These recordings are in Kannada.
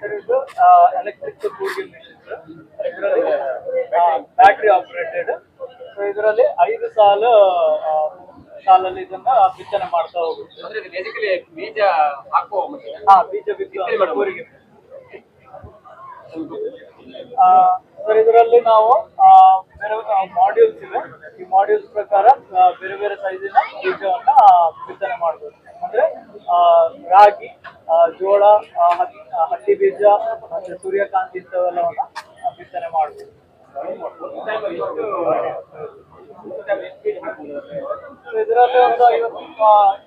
ಸರ್ ಇದು electric cooling machine battery operated. So ಇದರಲ್ಲಿ 5 ಸಾಲಲ್ಲಿ ಇದನ್ನ ಬಿತ್ತನೆ ಮಾಡ್ತಾ ಹೋಗುತ್ತೆ. ಅಂದ್ರೆ ಬೇಸಿಕಲಿ ಬೀಜ ಹಾಕುವ ಮಷೀನ್. ಬೀಜ ಬಿತ್ತನೆ ಸರ್ ಇದರಲ್ಲಿ ನಾವು ಬೇರೆ ಮಾಡ್ಯೂಲ್ಸ್ ಇವೆ. ಈ ಮಾಡ್ಯೂಲ್ಸ್ ಪ್ರಕಾರ ಬೇರೆ ಬೇರೆ ಸೈಜಿನ ಬೀಜವನ್ನ ಬಿತ್ತನೆ ಮಾಡಬಹುದು. ಅಂದ್ರೆ ರಾಗಿ, ಜೋಳ, ಹತ್ತಿ ಬೀಜ ಮತ್ತೆ ಸೂರ್ಯಕಾಂತಿ ಇಂಥವೆಲ್ಲವನ್ನ ಬಿತ್ತನೆ ಮಾಡಬಹುದು. ಇದರಲ್ಲಿ ಒಂದು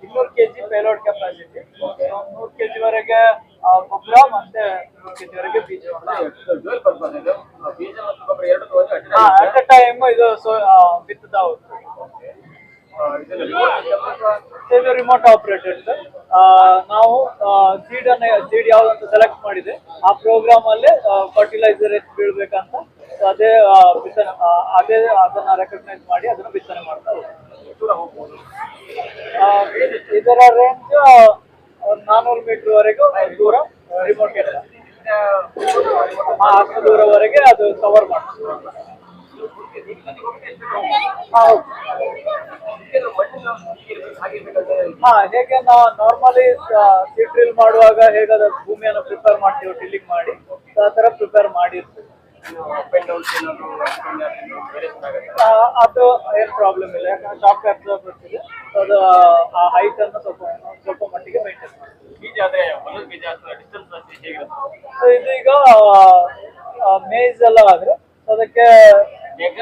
200 kg ಪೇಲೋಡ್ ಕೆಪಾಸಿಟಿ, 100 kg ವರೆಗೆ ಗೊಬ್ಬರ ಮತ್ತೆ 100 kg ವರೆಗೆ ಬೀಜವನ್ನ ಅಟ್ ಎ ಟೈಮ್ ಇದು ಬಿತ್ತುತ್ತಾ ಹೋಗ್ತದೆ. ಇದು ರಿಮೋಟ್ ಆಪರೇಟೆಡ್. ನಾವು ಸೀಡ್ ಯಾವ್ದಂತ ಸೆಲೆಕ್ಟ್ ಮಾಡಿದೆ ಆ ಪ್ರೋಗ್ರಾಮ್ ಅಲ್ಲಿ ಫರ್ಟಿಲೈಸರ್ ಎಷ್ಟು ಬೀಳ್ಬೇಕಂತ ಅದೇ ಅದನ್ನ ರೆಕಗ್ನೈಸ್ ಮಾಡಿ ಅದನ್ನ ಬಿತ್ತನೆ ಮಾಡ್ತಾ ಹೋಗ್ಬೋದು. ಇದರ ರೇಂಜ್ 400 ಮೀಟರ್ ವರೆಗೂ ದೂರ ರಿಮೋಟ್ ಇದೆ. ಅಷ್ಟು ದೂರವರೆಗೆ ಅದು ಕವರ್ ಮಾಡ್ತದೆ. ಹೇಗೆ ನಾವು ನಾರ್ಮಲಿ ಸೀಡ್ ಡ್ರಿಲ್ ಮಾಡುವಾಗ ಹೇಗೆ ಭೂಮಿಯನ್ನು ಪ್ರಿಪೇರ್ ಮಾಡ್ತೀವಿ ಡ್ರಿಲ್ಲಿಂಗ್ ಮಾಡಿ, ಆ ತರ ಪ್ರಿಪೇರ್ ಮಾಡಿರ್ತೀವಿ. ಅದು ಏನ್ ಪ್ರಾಬ್ಲಮ್ ಇಲ್ಲ, ಯಾಕಂದ್ರೆ ಶಾಕ್ ಅಬ್ಸರ್ಬರ್ಸ್ ಇದೆ. ಅದು ಆ ಹೈಟ್ ಅನ್ನು ಸ್ವಲ್ಪ ಮಟ್ಟಿಗೆ ಮೇಂಟೈನ್ ಮಾಡ್ತೀವಿ. ಇದು ಈಗ ಮೇಜ್ ಎಲ್ಲ ಆದ್ರೆ ಅದಕ್ಕೆ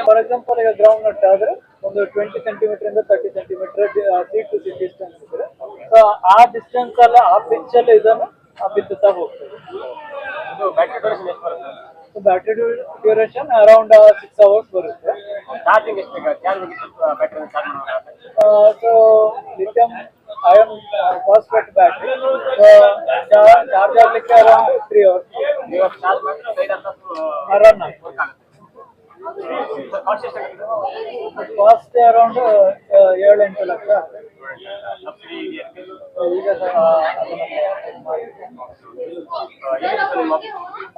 ಫಾರ್ ಎಕ್ಸಾಂಪಲ್ ಈಗ ಗ್ರೌಂಡ್ ನಟ್ ಆದ್ರೆ ಒಂದು 20 ಸೆಂಟಿಮೀಟರ್ ಇಂದ 30 centimetre seat to seat distance ಇದ್ರೆ ಸೊ ಆ ಡಿಸ್ಟೆನ್ಸ್ ಅಲ್ಲಿ ಆ ಪಿಚ್ ಅಲ್ಲಿ ಇದನ್ನು ಬಿತ್ತುತ್ತಾ ಹೋಗ್ತದೆ. ಬ್ಯಾಟ್ರಿ ಡ್ಯೂರೇಷನ್ ಅರೌಂಡ್ 6 hours ಬರುತ್ತೆ. So lithium ion phosphate battery charge ಆಗ್ಲಿಕ್ಕೆ ಅರೌಂಡ್ 3 hours ರನ್ ಆಗುತ್ತೆ. Cost around 7-8 lakh. ಈಗ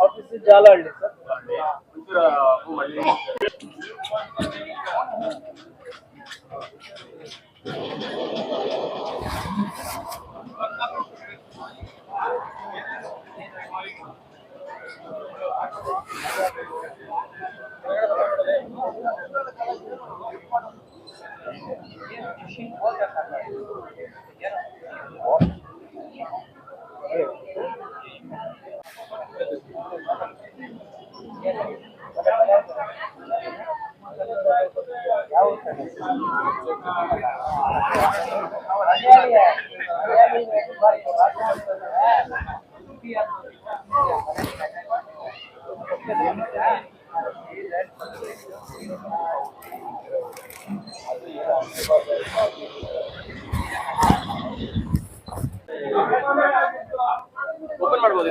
ಆಫೀಸ್ ಜಾಲಹಳ್ಳಿ ಸರ್. ಓಪನ್ ಮಾಡಬಹುದು.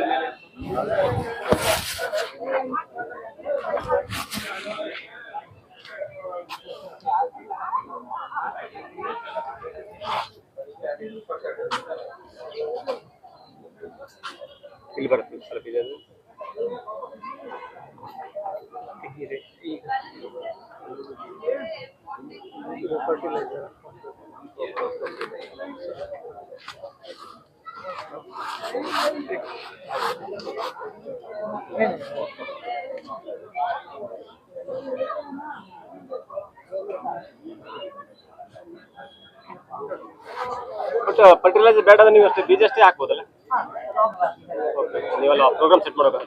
ಇಲ್ಲಿ ಬರುತ್ತೆ ಸ್ವಲ್ಪ ಇದೆ. ಫರ್ಟಿಲೈಸರ್ ಬಟ್ ಫರ್ಟಿಲೈಸರ್ ಬೇಡ ಅಂದ್ರೆ ನೀವು ಅಷ್ಟೇ ಬೀಜ ಅಷ್ಟೇ ಹಾಕ್ಬೋದಲ್ಲ. ನೀವೆಲ್ಲ ಪ್ರೋಗ್ರಾಮ್ ಸೆಟ್ ಮಾಡಬೇಕು.